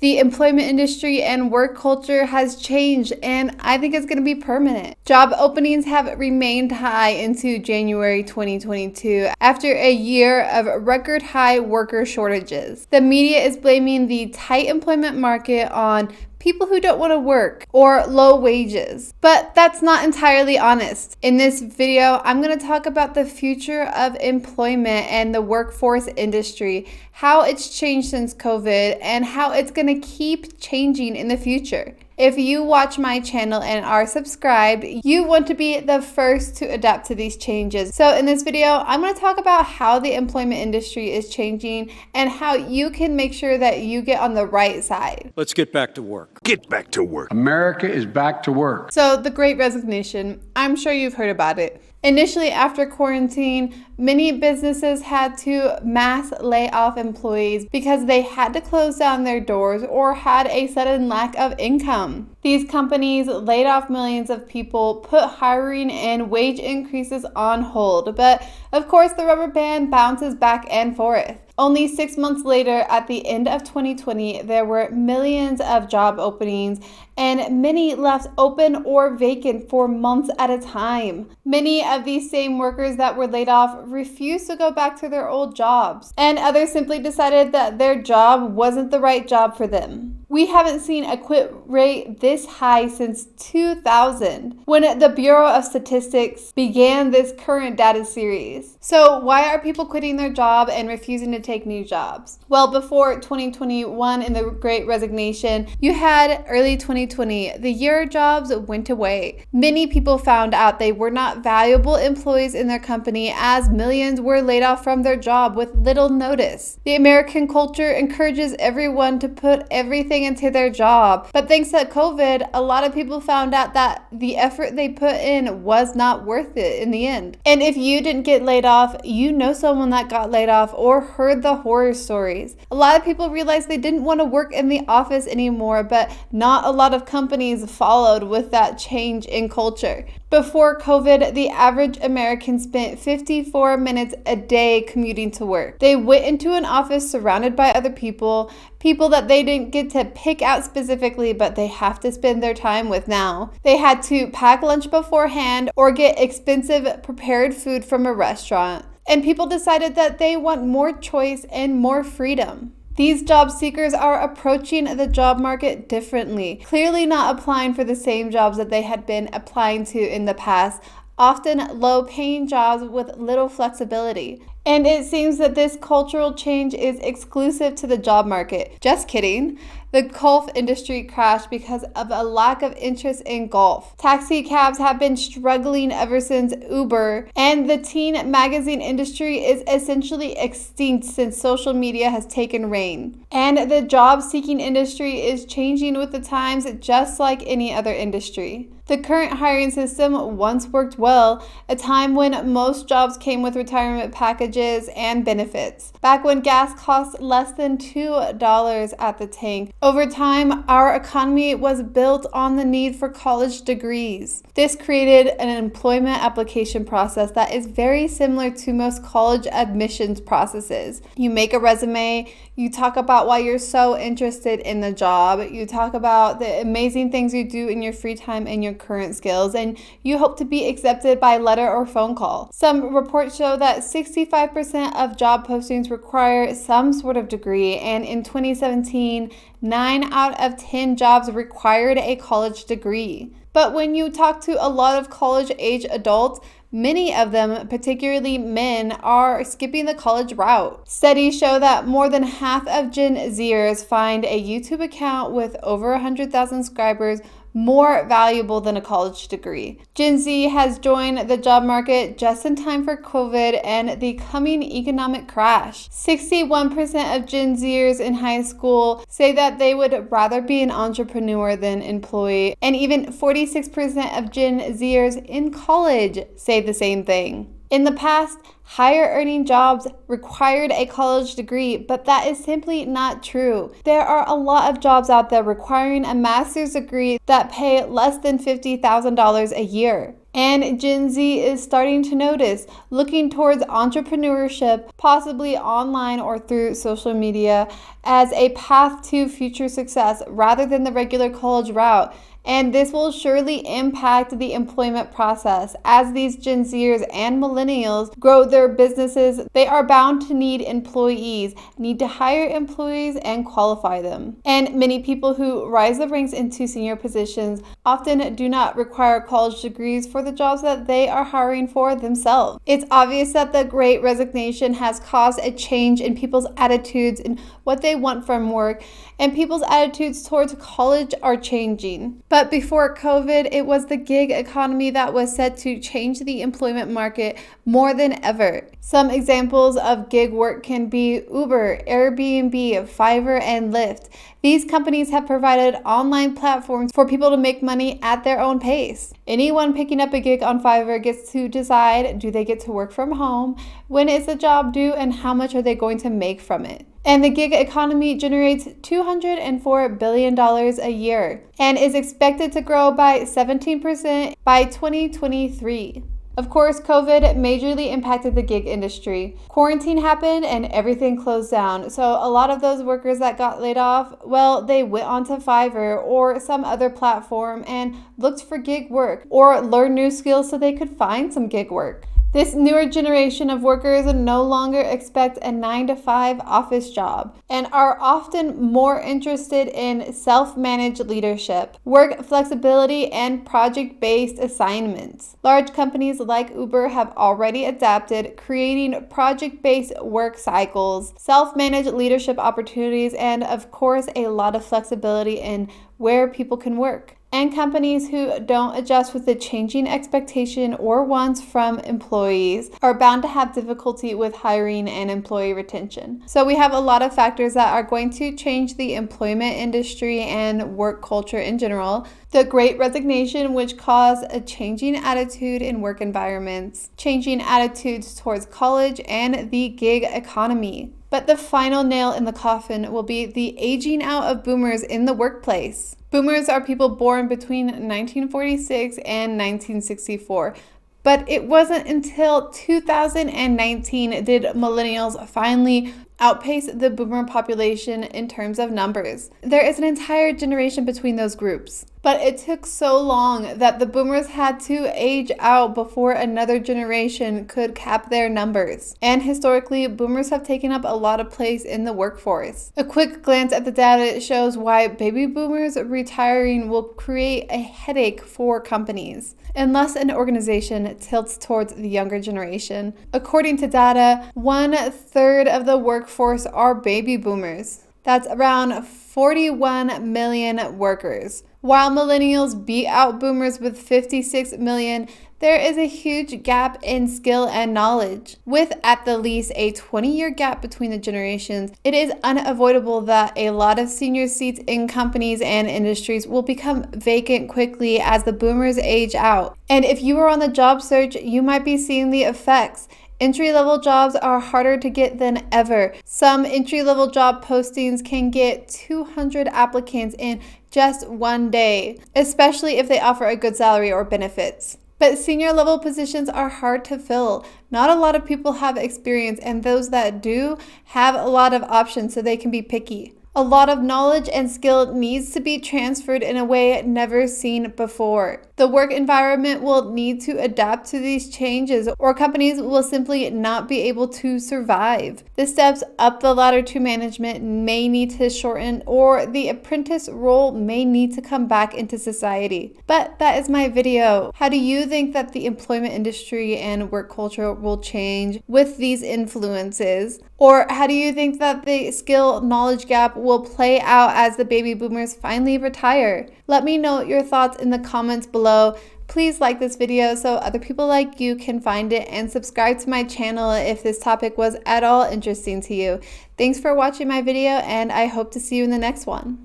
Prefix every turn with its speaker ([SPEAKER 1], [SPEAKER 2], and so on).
[SPEAKER 1] The employment industry and work culture has changed, and I think it's going to be permanent. Job openings have remained high into January 2022 after a year of record high worker shortages. The media is blaming the tight employment market on people who don't want to work or low wages. But that's not entirely honest. In this video, I'm going to talk about the future of employment and the workforce industry, how it's changed since COVID, and how it's going to keep changing in the future. If you watch my channel and are subscribed, you want to be the first to adapt to these changes. So in this video, I'm going to talk about how the employment industry is changing and how you can make sure that you get on the right side.
[SPEAKER 2] Let's get back to work.
[SPEAKER 3] Get back to work.
[SPEAKER 4] America is back to work.
[SPEAKER 1] So the Great Resignation, I'm sure you've heard about it. Initially, after quarantine, many businesses had to mass lay off employees because they had to close down their doors or had a sudden lack of income. These companies laid off millions of people, put hiring and wage increases on hold, but of course the rubber band bounces back and forth. Only 6 months later, at the end of 2020, there were millions of job openings and many left open or vacant for months at a time. Many of these same workers that were laid off refused to go back to their old jobs, and others simply decided that their job wasn't the right job for them. We haven't seen a quit rate this high since 2000, when the Bureau of Statistics began this current data series. So why are people quitting their job and refusing to take new jobs? Well, before 2021 in the Great Resignation, you had early 2020, the year jobs went away. Many people found out they were not valuable employees in their company as millions were laid off from their job with little notice. The American culture encourages everyone to put everything into their job. But thanks to COVID, a lot of people found out that the effort they put in was not worth it in the end. And if you didn't get laid off, you know someone that got laid off or heard the horror stories. A lot of people realized they didn't want to work in the office anymore, but not a lot of companies followed with that change in culture. Before COVID, the average American spent 54 minutes a day commuting to work. They went into an office surrounded by other people that they didn't get to pick out specifically, but they have to spend their time with now. They had to pack lunch beforehand or get expensive prepared food from a restaurant. And people decided that they want more choice and more freedom. These job seekers are approaching the job market differently, clearly not applying for the same jobs that they had been applying to in the past, often low-paying jobs with little flexibility. And it seems that this cultural change is exclusive to the job market. Just kidding. The golf industry crashed because of a lack of interest in golf. Taxi cabs have been struggling ever since Uber, and the teen magazine industry is essentially extinct since social media has taken reign. And the job-seeking industry is changing with the times just like any other industry. The current hiring system once worked well, a time when most jobs came with retirement packages and benefits. Back when gas cost less than $2 at the tank. Over time, our economy was built on the need for college degrees. This created an employment application process that is very similar to most college admissions processes. You make a resume, you talk about why you're so interested in the job, you talk about the amazing things you do in your free time and your current skills, and you hope to be accepted by letter or phone call. Some reports show that 65% of job postings require some sort of degree, and in 2017, 9 out of 10 jobs required a college degree. But when you talk to a lot of college-age adults, many of them, particularly men, are skipping the college route. Studies show that more than half of Gen Zers find a YouTube account with over 100,000 subscribers more valuable than a college degree. Gen Z has joined the job market just in time for COVID and the coming economic crash. 61% of Gen Zers in high school say that they would rather be an entrepreneur than employee, and even 46% of Gen Zers in college say the same thing. In the past, higher earning jobs required a college degree, but that is simply not true. There are a lot of jobs out there requiring a master's degree that pay less than $50,000 a year. And Gen Z is starting to notice, looking towards entrepreneurship, possibly online or through social media, as a path to future success rather than the regular college route. And this will surely impact the employment process. As these Gen Zers and Millennials grow their businesses, they are bound to need employees, need to hire employees and qualify them. And many people who rise the ranks into senior positions often do not require college degrees for the jobs that they are hiring for themselves. It's obvious that the Great Resignation has caused a change in people's attitudes and what they want from work, and people's attitudes towards college are changing. But before COVID, it was the gig economy that was set to change the employment market more than ever. Some examples of gig work can be Uber, Airbnb, Fiverr, and Lyft. These companies have provided online platforms for people to make money at their own pace. Anyone picking up a gig on Fiverr gets to decide, do they get to work from home, when is the job due, and how much are they going to make from it. And the gig economy generates $204 billion a year and is expected to grow by 17% by 2023. Of course, COVID majorly impacted the gig industry. Quarantine happened and everything closed down. So a lot of those workers that got laid off, well, they went onto Fiverr or some other platform and looked for gig work or learned new skills so they could find some gig work. This newer generation of workers no longer expect a 9-to-5 office job and are often more interested in self-managed leadership, work flexibility, and project-based assignments. Large companies like Uber have already adapted, creating project-based work cycles, self-managed leadership opportunities, and of course, a lot of flexibility in where people can work. And companies who don't adjust with the changing expectation or wants from employees are bound to have difficulty with hiring and employee retention. So we have a lot of factors that are going to change the employment industry and work culture in general. The Great Resignation, which caused a changing attitude in work environments, changing attitudes towards college, and the gig economy. But the final nail in the coffin will be the aging out of boomers in the workplace. Boomers are people born between 1946 and 1964. But it wasn't until 2019 did millennials finally outpace the boomer population in terms of numbers. There is an entire generation between those groups. But it took so long that the boomers had to age out before another generation could cap their numbers. And historically, boomers have taken up a lot of place in the workforce. A quick glance at the data shows why baby boomers retiring will create a headache for companies unless an organization tilts towards the younger generation. According to data, 1/3 of the workforce are baby boomers. That's around 41 million workers. While millennials beat out boomers with 56 million, there is a huge gap in skill and knowledge. With at the least a 20-year gap between the generations, it is unavoidable that a lot of senior seats in companies and industries will become vacant quickly as the boomers age out. And if you are on the job search, you might be seeing the effects. Entry-level jobs are harder to get than ever. Some entry-level job postings can get 200 applicants in just one day, especially if they offer a good salary or benefits. But senior level positions are hard to fill. Not a lot of people have experience, and those that do have a lot of options, so they can be picky. A lot of knowledge and skill needs to be transferred in a way never seen before. The work environment will need to adapt to these changes, or companies will simply not be able to survive. The steps up the ladder to management may need to shorten, or the apprentice role may need to come back into society. But that is my video. How do you think that the employment industry and work culture will change with these influences? Or how do you think that the skill knowledge gap will play out as the baby boomers finally retire? Let me know your thoughts in the comments below. Please like this video so other people like you can find it, and subscribe to my channel if this topic was at all interesting to you. Thanks for watching my video, and I hope to see you in the next one.